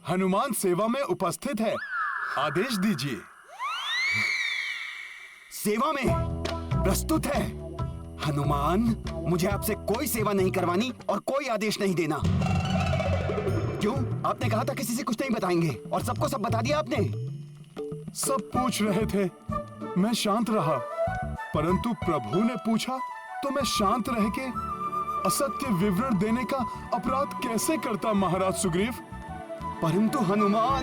हनुमान सेवा में उपस्थित है, आदेश दीजिए। सेवा में प्रस्तुत है। हनुमान, मुझे आपसे कोई सेवा नहीं करवानी और कोई आदेश नहीं देना। क्यों? आपने कहा था किसी से कुछ नहीं बताएंगे और सबको सब बता दिया आपने। सब पूछ रहे थे, मैं शांत रहा, परंतु प्रभु ने पूछा तो मैं शांत रह के असत्य विवरण देने का अपराध कैसे करता महाराज सुग्रीव? परंतु हनुमान,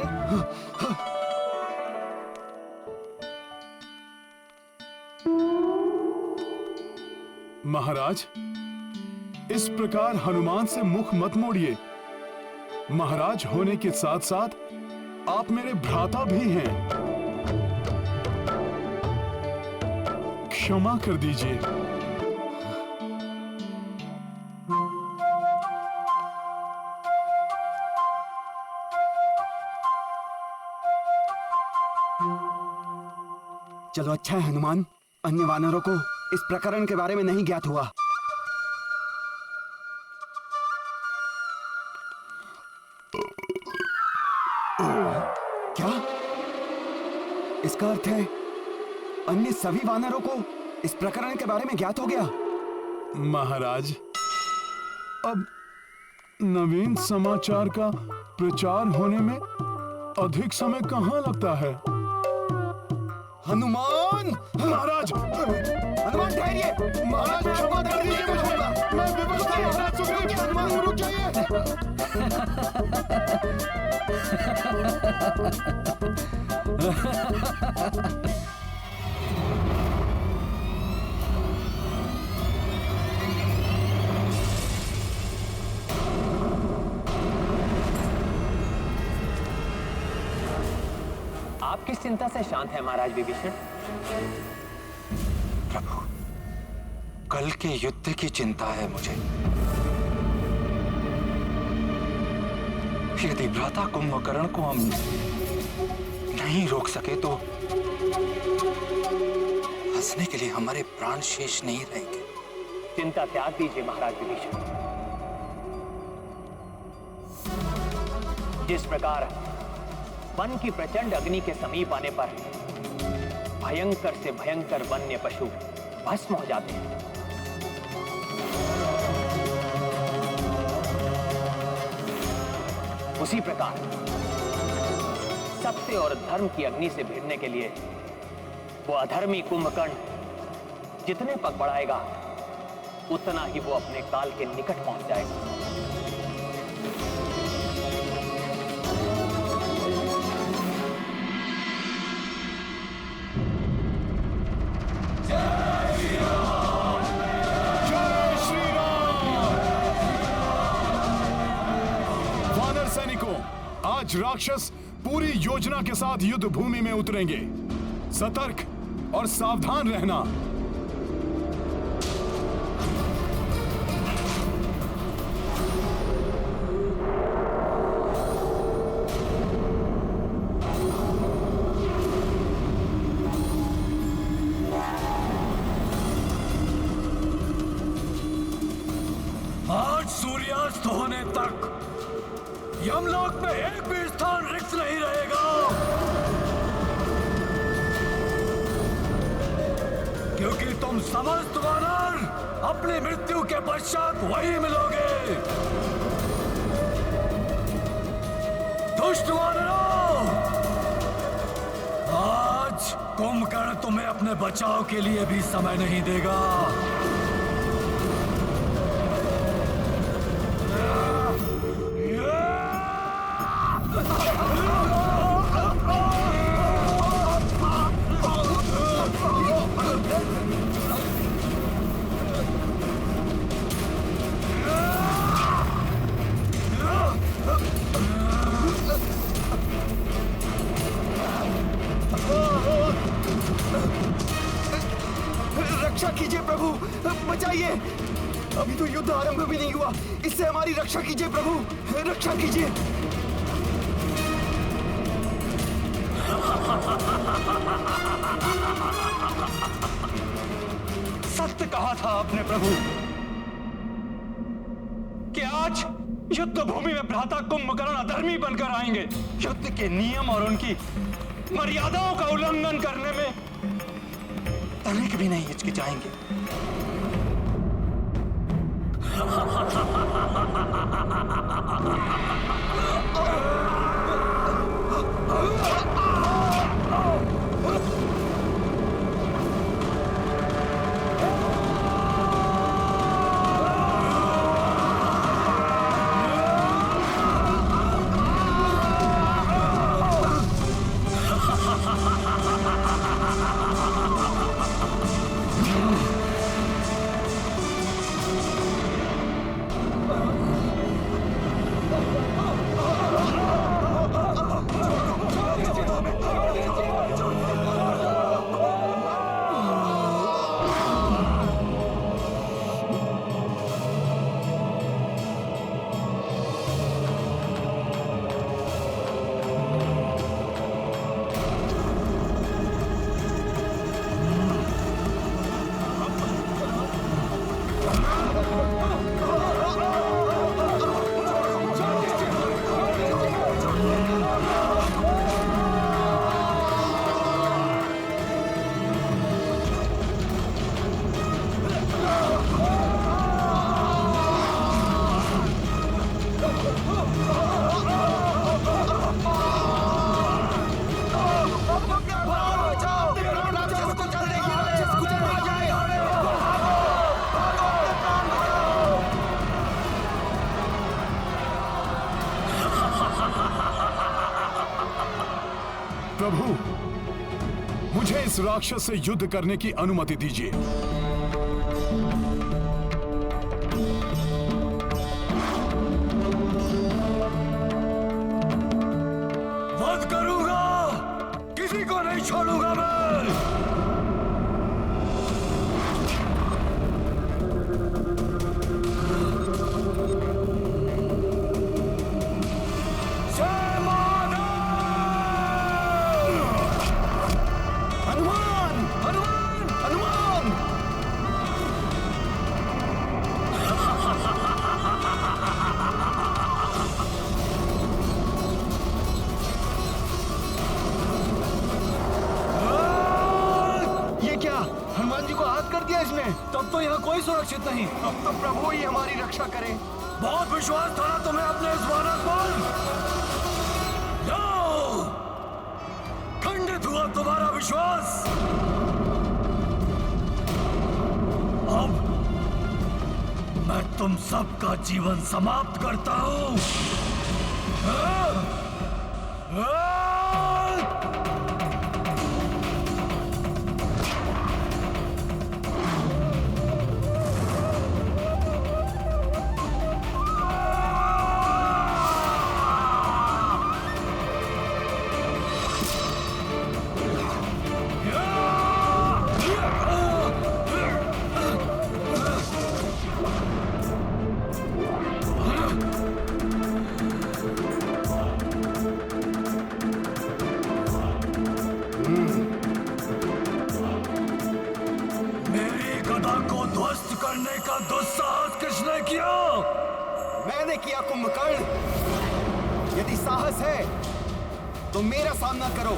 महाराज, इस प्रकार हनुमान से मुख मत मोड़िए। महाराज होने के साथ साथ आप मेरे भ्राता भी हैं। क्षमा कर दीजिए। चलो अच्छा है हनुमान, अन्य वानरों को इस प्रकरण के बारे में नहीं ज्ञात हुआ। क्या? इसका अर्थ है अन्य सभी वानरों को इस प्रकरण के बारे में ज्ञात हो गया। महाराज, अब नवीन समाचार का प्रचार होने में अधिक समय कहाँ लगता है? हनुमान! महाराज! हनुमान ठहरिए! महाराज क्षमा कर दीजिए मुझे, मैं विवश था महाराज सुग्रीव। हनुमान रुक जाइए। आप किस चिंता से शांत हैं महाराज विभीषण? प्रभु, कल के युद्ध की चिंता है मुझे। यदि भ्राता कुंभकर्ण को हम नहीं रोक सके तो हंसने के लिए हमारे प्राण शेष नहीं रहेंगे। चिंता त्याग दीजिए महाराज विभीषण। जिस प्रकार वन की प्रचंड अग्नि के समीप आने पर भयंकर से भयंकर वन्य पशु भस्म हो जाते हैं, उसी प्रकार सत्य और धर्म की अग्नि से भिड़ने के लिए वो अधर्मी कुंभकर्ण जितने पग बढ़ाएगा उतना ही वो अपने काल के निकट पहुंच जाएगा। आज राक्षस पूरी योजना के साथ युद्ध भूमि में उतरेंगे। सतर्क और सावधान रहना। आज सूर्यास्त होने तक यमलोक में एक भी स्थान रिक्त नहीं रहेगा, क्योंकि तुम समस्त वानर अपनी मृत्यु के पश्चात वही मिलोगे। दुष्ट वानरों, आज कुंभकर्ण तुम्हें अपने बचाव के लिए भी समय नहीं देगा। रक्षा कीजिए प्रभु, बचाइए। अभी तो युद्ध आरंभ भी नहीं हुआ, इससे हमारी रक्षा कीजिए प्रभु, रक्षा कीजिए। सत्य कहा था आपने प्रभु कि आज युद्ध भूमि में भ्राता कुंभकर्ण अधर्मी बनकर आएंगे। युद्ध के नियम और उनकी मर्यादाओं का उल्लंघन करने में तनिक भी नहीं हिचकिचाएंगे। प्रभु, मुझे इस राक्षस से युद्ध करने की अनुमति दीजिए। वध करूंगा, किसी को नहीं छोड़ूंगा मैं। तब तो यहाँ कोई सुरक्षित नहीं। अब तो प्रभु ही हमारी रक्षा करे। बहुत विश्वास था ना तुम्हें अपने इस वानर पर। जाओ, खंडित हुआ तुम्हारा विश्वास। अब मैं तुम सबका जीवन समाप्त करता हूँ। करने का दुस्साहस किसने किया? मैंने किया कुंभकर्ण। यदि साहस है तो मेरा सामना करो।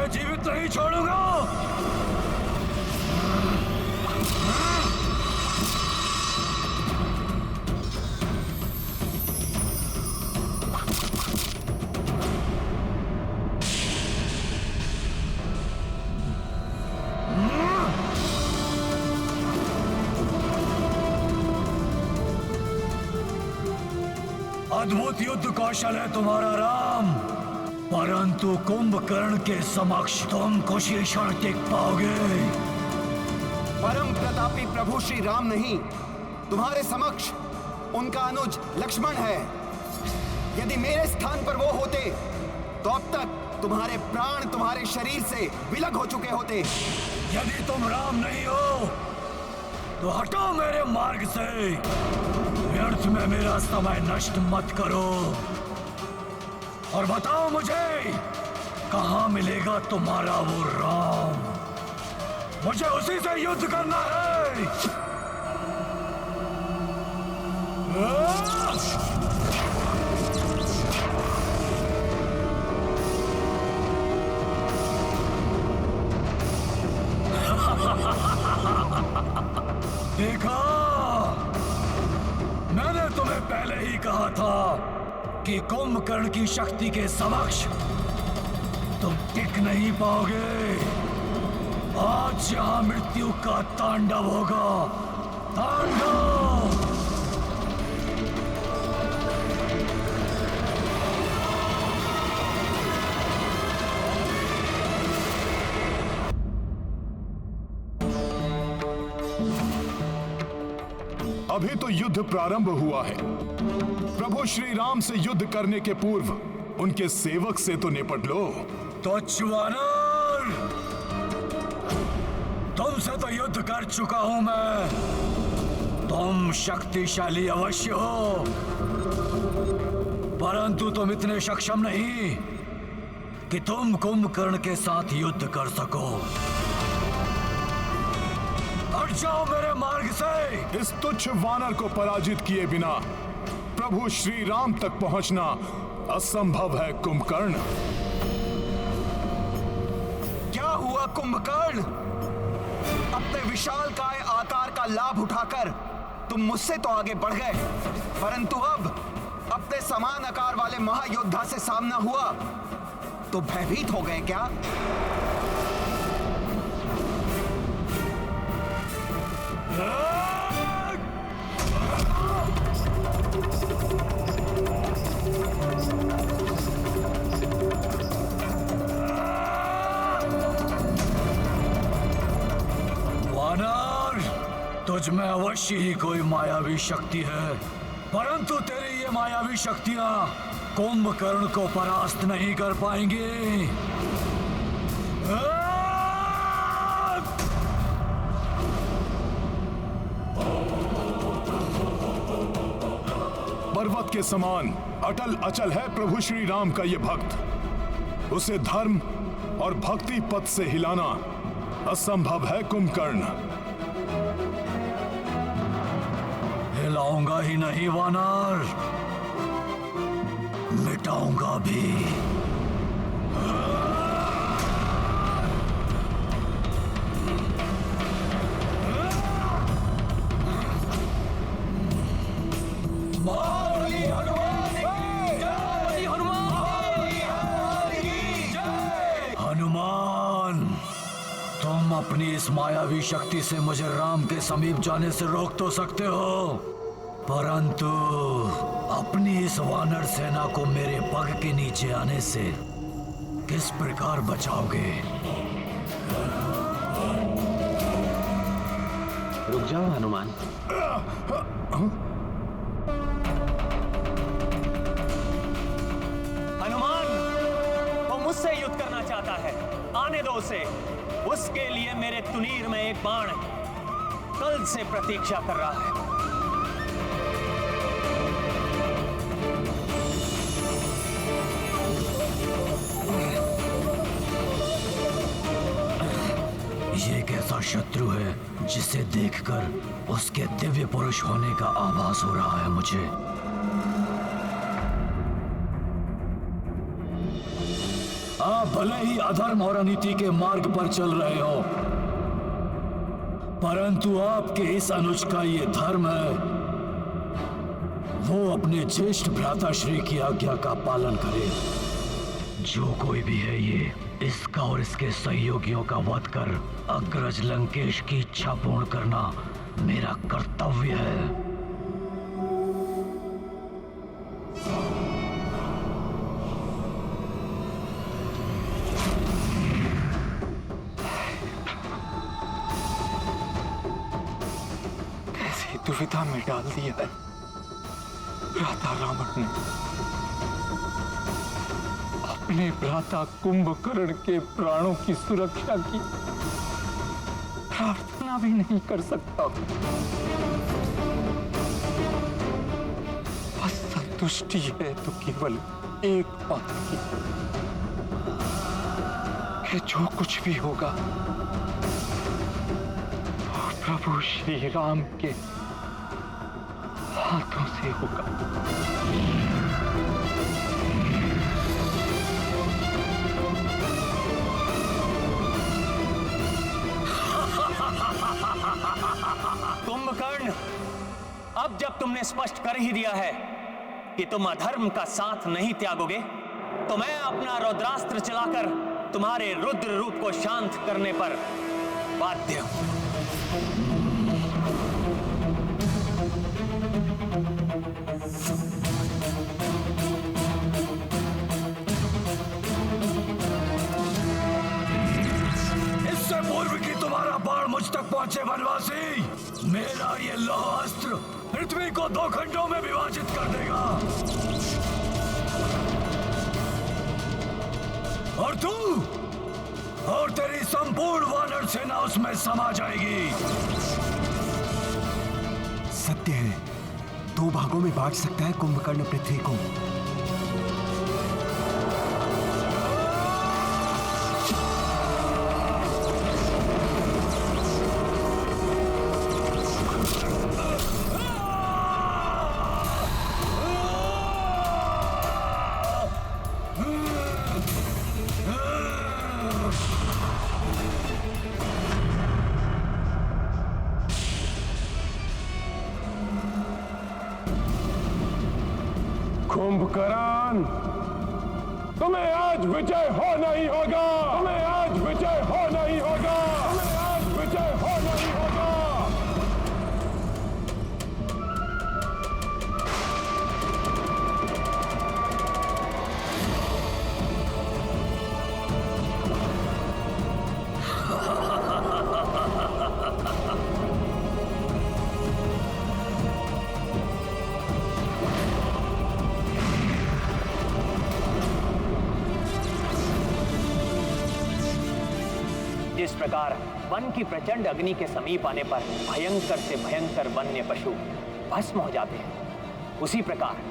जीवित नहीं छोड़ूंगा। अद्भुत युद्ध कौशल है तुम्हारा राम, परंतु कुंभकर्ण के समक्ष तुम कुछ ही क्षण टिक पाओगे। परम प्रतापी प्रभु श्री राम नहीं, तुम्हारे समक्ष उनका अनुज लक्ष्मण है। यदि मेरे स्थान पर वो होते तो अब तक तुम्हारे प्राण तुम्हारे शरीर से विलग हो चुके होते। यदि तुम राम नहीं हो तो हटो मेरे मार्ग से। व्यर्थ में मेरा समय नष्ट मत करो और बताओ मुझे कहां मिलेगा तुम्हारा वो राम। मुझे उसी से युद्ध करना है। देखा, मैंने तुम्हें पहले ही कहा था कि कुंभकर्ण की शक्ति के समक्ष तुम टिक नहीं पाओगे। आज यहां मृत्यु का तांडव होगा। तांडव! अभी तो युद्ध प्रारंभ हुआ है। प्रभु श्री राम से युद्ध करने के पूर्व उनके सेवक से तो निपट लो। तो वानर, तुमसे तो युद्ध कर चुका हूं मैं। तुम शक्तिशाली अवश्य हो, परंतु तुम इतने सक्षम नहीं कि तुम कुंभकर्ण के साथ युद्ध कर सको। हट जाओ मेरे मार्ग से। इस तुच्छ वानर को पराजित किए बिना प्रभु श्री राम तक पहुंचना असंभव है कुंभकर्ण। क्या हुआ कुंभकर्ण? अपने विशालकाय आकार का लाभ उठाकर तुम मुझसे तो आगे बढ़ गए, परंतु अब अपने समान आकार वाले महायोद्धा से सामना हुआ तो भयभीत हो गए क्या? वानर, तुझ में अवश्य ही कोई मायावी शक्ति है, परंतु तेरी ये मायावी शक्तियां कुंभकर्ण को परास्त नहीं कर पाएंगी। पर्वत के समान अटल अचल है प्रभु श्री राम का ये भक्त। उसे धर्म और भक्ति पथ से हिलाना असंभव है कुंभकर्ण। हिलाऊंगा ही नहीं वानर, मिटाऊंगा भी। हनुमान, तुम अपनी इस मायावी शक्ति से मुझे राम के समीप जाने से रोक तो सकते हो, परंतु अपनी इस वानर सेना को मेरे पग के नीचे आने से किस प्रकार बचाओगे? रुक जाओ हनुमान। हनुमान, वो मुझसे युद्ध करना चाहता है, आने दो उसे। उसके लिए मेरे तुनीर में एक बाण कल से प्रतीक्षा कर रहा है। ये एक ऐसा शत्रु है जिसे देखकर उसके दिव्य पुरुष होने का आभास हो रहा है मुझे। आप भले ही अधर्म और अनीति के मार्ग पर चल रहे हो, परंतु आपके इस अनुज का ये धर्म है, वो अपने ज्येष्ठ भ्राताश्री की आज्ञा का पालन करे। जो कोई भी है ये, इसका और इसके सहयोगियों का वध कर अग्रज लंकेश की इच्छा पूर्ण करना मेरा कर्तव्य है। कैसी दुविधा में डाल दिया है भ्राता रावण ने। अपने भ्राता कुंभकर्ण के प्राणों की सुरक्षा की प्रार्थना भी नहीं कर सकता। बस संतुष्टि है तो केवल एक बात की कि जो कुछ भी होगा वो प्रभु श्री राम के हाथों से होगा। कुंभकर्ण, अब जब तुमने स्पष्ट कर ही दिया है कि तुम अधर्म का साथ नहीं त्यागोगे, तो मैं अपना रुद्रास्त्र चलाकर तुम्हारे रुद्र रूप को शांत करने पर बाध्य हूं। इससे पूर्व कि तुम्हारा बाण मुझ तक पहुंचे वनवासी, मेरा ये लौह अस्त्र पृथ्वी को 2 खंडों में विभाजित कर देगा और तू और तेरी संपूर्ण वानर सेना उसमें समा जाएगी। सत्य है, 2 भागों में बांट सकता है कुंभकर्ण पृथ्वी को। कुंभकर्ण, तुम्हें आज विजय होना ही होगा। तुम्हें आज विजय होना ही होगा। तुम्हें आज विजय होना ही होगा। जिस प्रकार वन की प्रचंड अग्नि के समीप आने पर भयंकर से भयंकर वन्य पशु भस्म हो जाते हैं, उसी प्रकार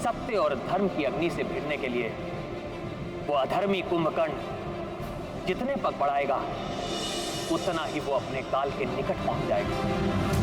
सत्य और धर्म की अग्नि से भिड़ने के लिए वो अधर्मी कुंभकर्ण जितने पग बढ़ाएगा उतना ही वो अपने काल के निकट पहुंच जाएगा।